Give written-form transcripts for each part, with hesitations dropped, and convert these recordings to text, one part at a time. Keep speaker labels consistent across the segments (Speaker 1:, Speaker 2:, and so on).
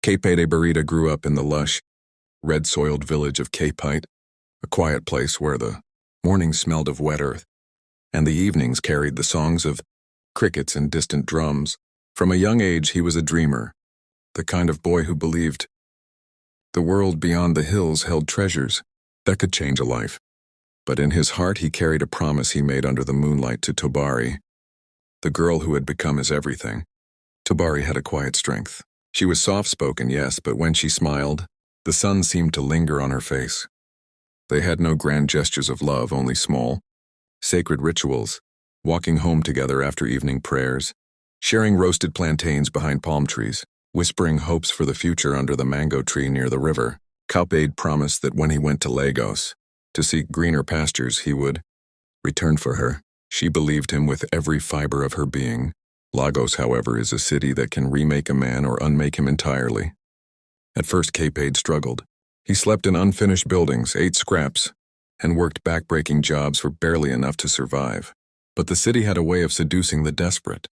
Speaker 1: Barita grew up in the lush, red-soiled village of Capite, a quiet place where the mornings smelled of wet earth, and the evenings carried the songs of crickets and distant drums. From a young age he was a dreamer, the kind of boy who believed the world beyond the hills held treasures that could change a life. But in his heart he carried a promise he made under the moonlight to Tobari, the girl who had become his everything. Tobari had a quiet strength. She was soft-spoken, yes, but when she smiled, the sun seemed to linger on her face. They had no grand gestures of love, only small, sacred rituals, walking home together after evening prayers, sharing roasted plantains behind palm trees, whispering hopes for the future under the mango tree near the river. Capade promised that when he went to Lagos to seek greener pastures, he would return for her. She believed him with every fiber of her being. Lagos, however, is a city that can remake a man or unmake him entirely. At first, Capade struggled. He slept in unfinished buildings, ate scraps, and worked back-breaking jobs for barely enough to survive. But the city had a way of seducing the desperate.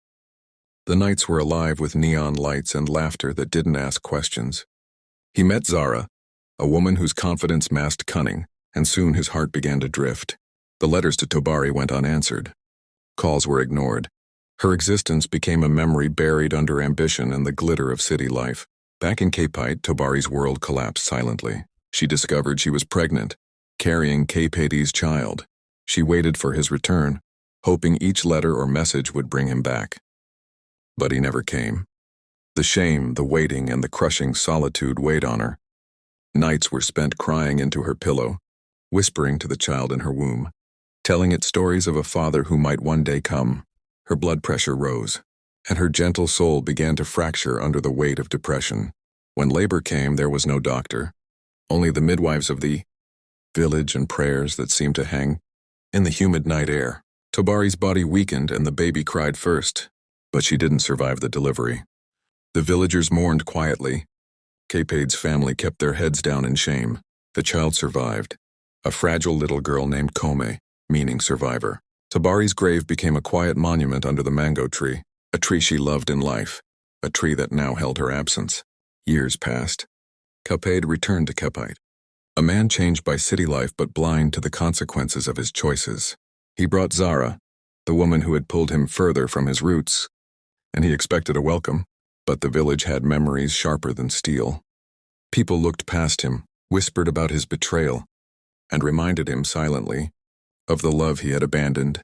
Speaker 1: The nights were alive with neon lights and laughter that didn't ask questions. He met Zara, a woman whose confidence masked cunning, and soon his heart began to drift. The letters to Tobari went unanswered. Calls were ignored. Her existence became a memory buried under ambition and the glitter of city life. Back in Capite, Tobari's world collapsed silently. She discovered she was pregnant, carrying Capade's child. She waited for his return, hoping each letter or message would bring him back. But he never came. The shame, the waiting, and the crushing solitude weighed on her. Nights were spent crying into her pillow, whispering to the child in her womb, telling it stories of a father who might one day come. Her blood pressure rose, and her gentle soul began to fracture under the weight of depression. When labor came, there was no doctor, only the midwives of the village and prayers that seemed to hang in the humid night air. Tobari's body weakened and the baby cried first, but she didn't survive the delivery. The villagers mourned quietly. Capade's family kept their heads down in shame. The child survived, a fragile little girl named Kome, meaning survivor. Tobari's grave became a quiet monument under the mango tree, a tree she loved in life, a tree that now held her absence. Years passed. Capade returned to Capite, a man changed by city life but blind to the consequences of his choices. He brought Zara, the woman who had pulled him further from his roots, and he expected a welcome, but the village had memories sharper than steel. People looked past him, whispered about his betrayal, and reminded him silently of the love he had abandoned.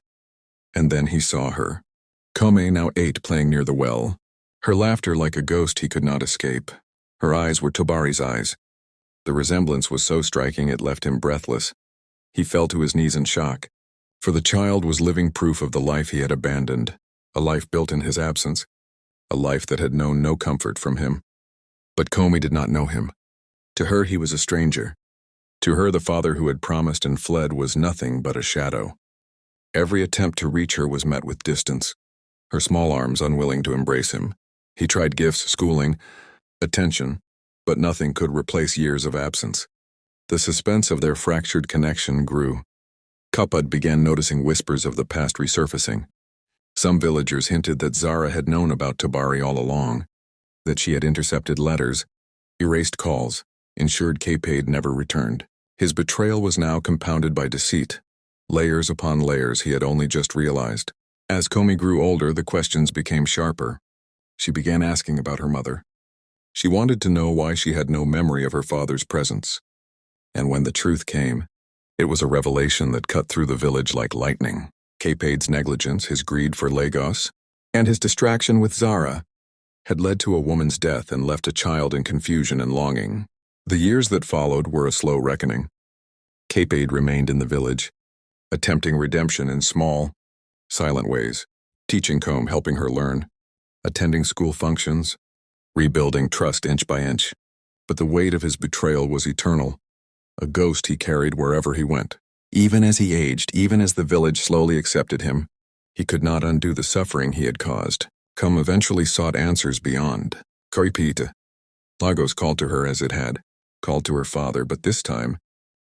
Speaker 1: And then he saw her. Kome now ate playing near the well, her laughter like a ghost he could not escape. Her eyes were Tobari's eyes. The resemblance was so striking it left him breathless. He fell to his knees in shock, for the child was living proof of the life he had abandoned, a life built in his absence, a life that had known no comfort from him. But Kome did not know him. To her he was a stranger. To her the father who had promised and fled was nothing but a shadow. Every attempt to reach her was met with distance, her small arms unwilling to embrace him. He tried gifts, schooling, attention, but nothing could replace years of absence. The suspense of their fractured connection grew. Capade began noticing whispers of the past resurfacing. Some villagers hinted that Zara had known about Tobari all along, that she had intercepted letters, erased calls, ensured Capade never returned. His betrayal was now compounded by deceit, layers upon layers he had only just realized. As Kome grew older, the questions became sharper. She began asking about her mother. She wanted to know why she had no memory of her father's presence. And when the truth came, it was a revelation that cut through the village like lightning. Capade's negligence, his greed for Lagos, and his distraction with Zara had led to a woman's death and left a child in confusion and longing. The years that followed were a slow reckoning. Capade remained in the village, attempting redemption in small, silent ways, teaching Kome, helping her learn, attending school functions, rebuilding trust inch by inch. But the weight of his betrayal was eternal, a ghost he carried wherever he went. Even as he aged, even as the village slowly accepted him, he could not undo the suffering he had caused. Kome eventually sought answers beyond. Karipita. Lagos called to her as it had called to her father, but this time,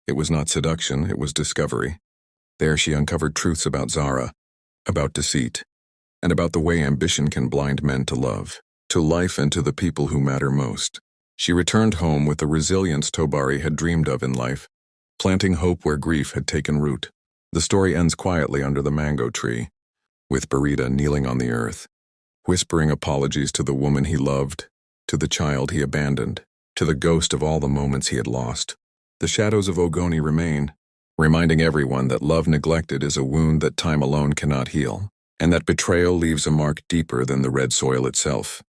Speaker 1: it was not seduction, it was discovery. There she uncovered truths about Zara, about deceit, and about the way ambition can blind men to love, to life, and to the people who matter most. She returned home with the resilience Tobari had dreamed of in life, planting hope where grief had taken root. The story ends quietly under the mango tree, with Burita kneeling on the earth, whispering apologies to the woman he loved, to the child he abandoned, to the ghost of all the moments he had lost. The shadows of Ogoni remain, reminding everyone that love neglected is a wound that time alone cannot heal, and that betrayal leaves a mark deeper than the red soil itself.